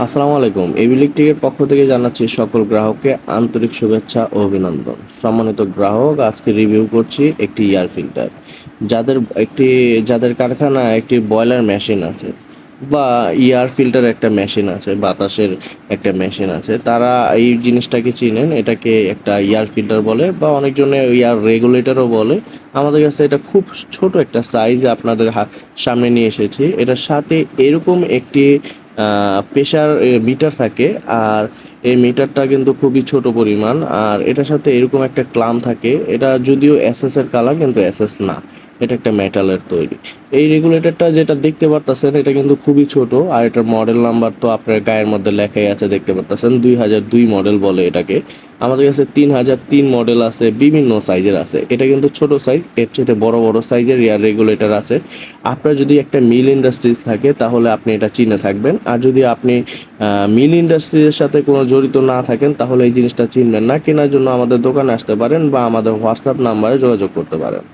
আসসালামু আলাইকুম। এবি ইলেকট্রিকের পক্ষ থেকে জানাচ্ছি সকল গ্রাহককে আন্তরিক শুভেচ্ছা ও অভিনন্দন। সম্মানিত গ্রাহক, আজকে রিভিউ করছি একটি এয়ার ফিল্টার। যাদের একটি যাদের কারখানায় একটি বয়লার মেশিন আছে বা এয়ার ফিল্টার একটা মেশিন আছে, বাতাসের একটা মেশিন আছে, তারা এই জিনিসটাকে চিনেন। এটাকে একটা এয়ার ফিল্টার বলে বা অনেকজনে এয়ার রেগুলেটরও বলে। আমাদের কাছে এটা খুব ছোট একটা সাইজ আপনাদের সামনে নিয়ে এসেছি। এটার সাথে এরকম একটি প্রেশার মিটার থাকে। আর এই মিটারটা কিন্তু খুবই ছোট পরিমাণ। আর এটার সাথে এরকম একটা ক্লাম থাকে। এটা যদিও এসএস এর কালার, কিন্তু এসএস না, এটা একটা মেটালের তৈরি। এই রেগুলেটরটা যেটা দেখতে পারতেছেন, এটা কিন্তু খুবই ছোট। আর এটার মডেল নাম্বার তো আপনার গায়ের মধ্যে লেখাই আছে, দেখতে পারতেছেন 2002 মডেল বলে এটাকে। আমাদের কাছে 3003 মডেল আছে, বিভিন্ন সাইজের আছে। এটা কিন্তু ছোট সাইজ, এর চেয়ে বড় বড় সাইজের এয়ার রেগুলেটর আছে। আপনার যদি একটা মিল ইন্ডাস্ট্রিজ থাকে তাহলে আপনি এটা চিনে থাকবেন। আর যদি আপনি মিল ইন্ডাস্ট্রিজের সাথে কোনো জড়িত না থাকেন তাহলে এই জিনিসটা চিনবেন না। কেনার জন্য আমাদের দোকানে আসতে পারেন বা আমাদের হোয়াটসঅ্যাপ নাম্বারে যোগাযোগ করতে পারেন।